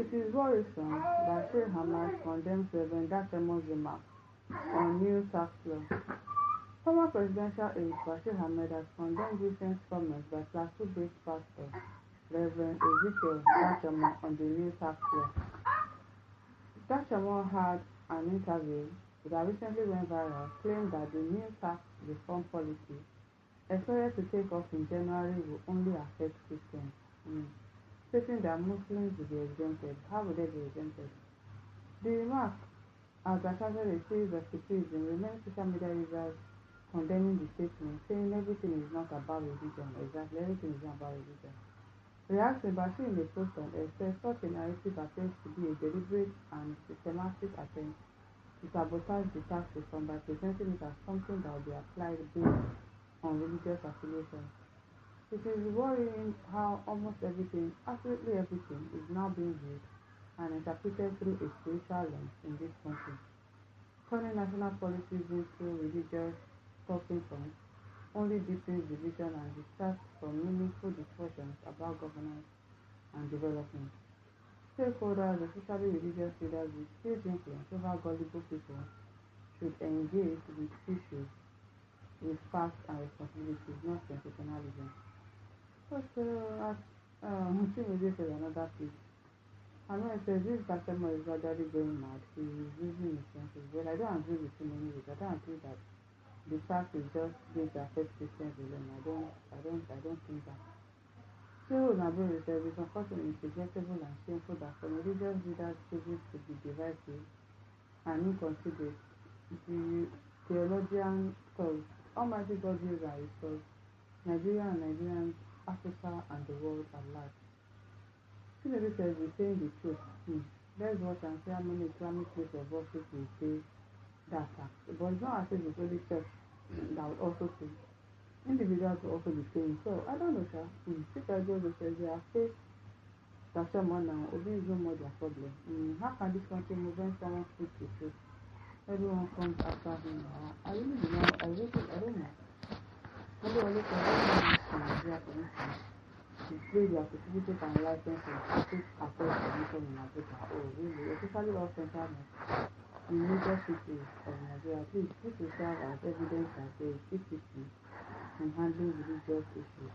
It is worrisome that Sheikh Hamad condemns Reverend Dachumo's remarks on new tax law. Former presidential aide Bashir Ahmed has condemned recent comments by Plateau-based pastor Reverend Ezekiel Dachumo on the new tax law. Dachumo had an interview that recently went viral, claimed that the new tax reform policy expected to take off in January will only affect Christians, stating that Muslims will be exempted. How would they be exempted? The remark has attracted a series of criticism, with many social media users condemning the statement, saying everything is not about religion. Exactly, everything is not about religion. Reacting, Bashir in a post on X says such a narrative appears to be a deliberate and systematic attempt to sabotage the tax reform by presenting it as something that will be applied based on religious affiliations. It is worrying how almost everything, absolutely everything, is now being viewed and interpreted through a spiritual lens in this country, turning national policies into religious talking points only deepens division and distracts from meaningful discussions about governance and development. Stakeholders, especially religious leaders with huge influence over gullible people, should engage with issues with facts and responsibilities, not sensationalism. But Tinubu'S says another piece. I know it says this Dachumo is gradually going mad. He is losing his senses. Well, I don't agree with him anyway. I don't agree that the tax is just going to affect Christians alone. I don't think that. So Nabil says it's unfortunately regrettable and shameful that some religious leaders chooses to be divisive and inconsiderate. The theologian calls Almighty God use our resource, Nigeria and Nigerians, Africa and the world at large. Tinubu says he's saying the truth. Let's watch and see how many Islamic places of worship will pay that tax. But it's not as if it's only church that would also pay. Individuals will also be paying. So I don't know, sir. People just says they are faced Dachumo now. Obi is no more their problem. How can this country move when someone speaks the truth? Everyone comes after him. I really don't know. I don't know. Everyone looks at Nigeria, for instance. Display their certificate and license and practice affairs commission in Abuja. Oh, really? Especially all central in major cities of Nigeria. Please, this will serve as evidence that there is difficulty in handling religious issues.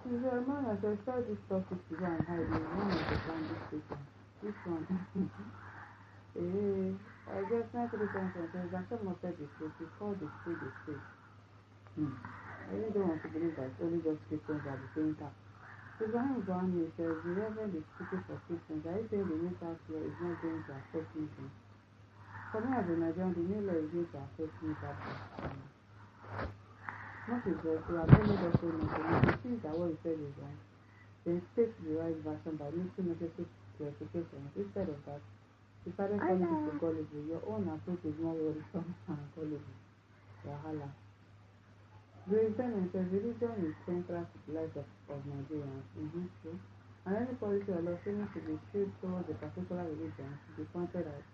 Since your man has started this topic to go and hide in one of the bandit stations. This one. I guess 93% says Dachumo said the truth. He called the spade a spade. I really don't want to believe that it's only just Christians that are paying tax. Buhari'S says the Reverend is speaking for Christians. Are you saying the new tax law is not going to affect Muslims? For me as a Nigerian, the new law is going to affect me badly. Not is that we have only just saying nothing. If you think that what you said is wrong, then state the right version by making necessary clarifications. Instead of that, you started calling people gullible. Your own approach is more worrisome and gullible. Wahala. The defendant says religion is central to the life of Nigerians. True. And any policy or law seeming to be skewed towards a particular religion should be pointed out.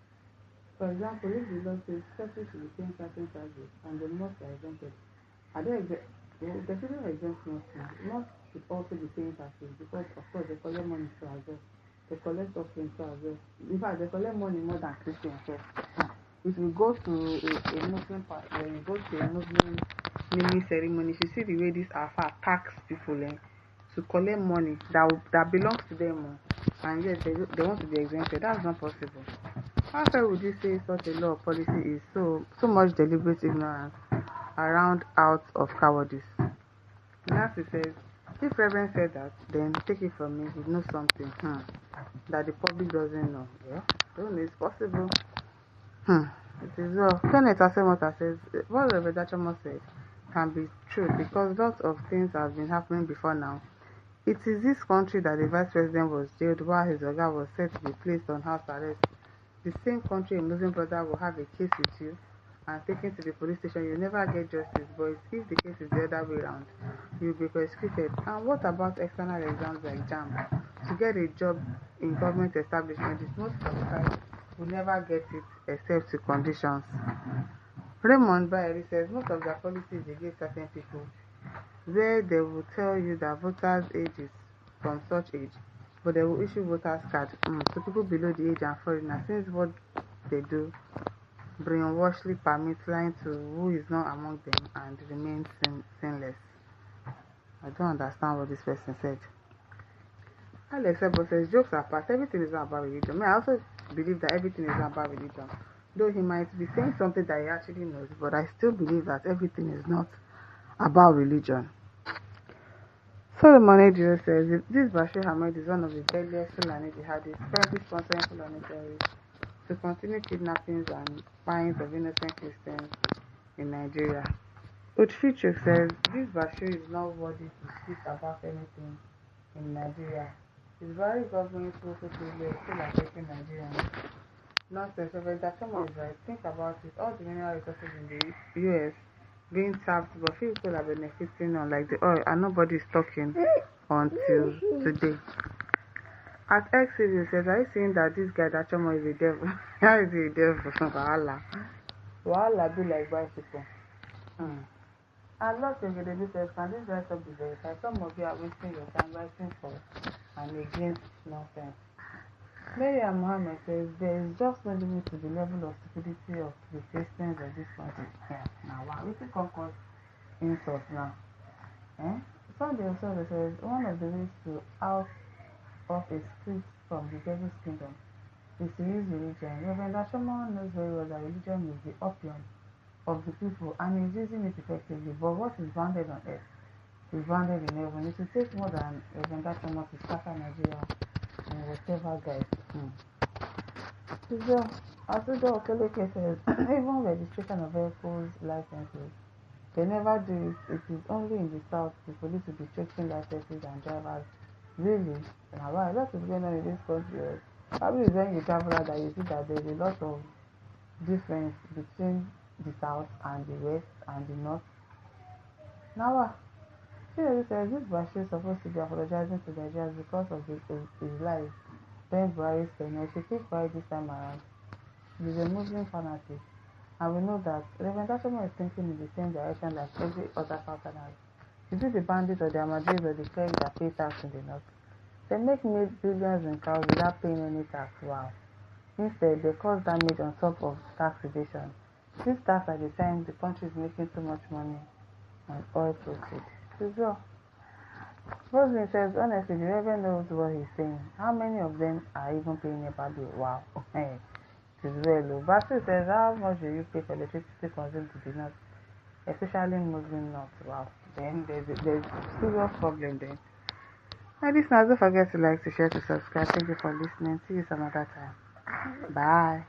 For example, if the law says churches should be paying certain charges and the mosques are exempted, are they they shouldn't exempt mosques now. Mosques should also be paying taxes because, of course, they collect money too as well. They collect offerings too as well. In fact, they collect money more than Christians. If you go to a Muslim party, when you go to a Muslim naming ceremony, you see the way these Alpha tax people to collect money that belongs to them, and yet they want to be exempted. That's not possible. How far would you say such a law or policy is so much deliberate ignorance around out of cowardice? Nancy says, if Reverend said that, then take it from me, he knows something that the public doesn't know. Yeah, I don't know, it's possible. It is well. Kenneth Asemota says, what Reverend Dachumo said can be true because lots of things have been happening before now. It is this country that the vice president was jailed while his oga was set to be placed on house arrest. The same country a Muslim brother will have a case with you and taken to the police station, you never get justice. But if the case is the other way around, you'll be prosecuted. And what about external exams like JAM? To get a job in government establishment, is most of the time will never get it except to conditions. Raymond Bailey says most of their policies against certain people, where they will tell you that voters' age is from such age, but they will issue voters card to people below the age and foreigners, since what they do brainwashly permits lying to who is not among them and remains sinless. I don't understand what this person said. Alex Ebo says, jokes apart, everything is not about religion. I also believe that everything is not about religion. Though he might be saying something that he actually knows, but I still believe that everything is not about religion. Solomon Ejiro says, this Bashir Ahmed is one of the deadliest Fulani jihadists, currently sponsoring Fulani terrorists to continue kidnappings and finds of innocent Christians in Nigeria. Utfichuk says, this Bashir is not worthy to speak about anything in Nigeria. His very government is still affecting Nigerians. Nonsense, Reverend Dachumo is right. Think about it. All the mineral resources in the US being tapped, but few people are benefiting on like the oil, and nobody is talking until today. At X series says, are you saying that this guy Dachumo is a devil? How is he a devil? Wahala be like bicycle. And lots of the says, can this guy stop the verify? Some of you are wasting your time writing for and against nonsense. Maryam Mohammed says, there is just no limit to the level of stupidity of the Christians of this country. Now, wow, we can cause insults now. Sunday also says, one of the ways to out of a script from the devil's kingdom is to use religion. Reverend Dachumo knows very well that religion is the opium of the people and is using it effectively, but what is bounded on earth is bounded in heaven. It will take more than Reverend Dachumo to scatter Nigeria and whatever, guys. So, Asudo Okeleke says, even registration of vehicles licenses, they never do it. It is only in the south the police will be checking licenses and drivers. Really? Now, why? That is going on in this country. Probably is when you travel out that you see that there is a lot of difference between the south and the west and the north. Now, she says this Bashir is supposed to be apologizing to Nigerians because of his life. Then Buhari'S tenure. She keep quiet this time around. He is a Muslim fanatic, and we know that Reverend Dachumo is thinking in the same direction like every other Southerners. Is it the bandits or the Ahmadis or the clerics that pay tax in the north? They make billions in cows without paying any tax. Wow. Instead, they cause damage on top of tax evasion. This tax at the time the country is making too much money on oil proceeds. So, Roslyn says, honestly, the Reverend knows what he's saying. How many of them are even paying a bill? Wow. It is well low. Basil says, how much do you pay for electricity consumed to the north, especially Muslim north? Wow. Then there's a serious problem there. And listeners, don't forget to like, to share, to subscribe. Thank you for listening. See you some other time. Bye.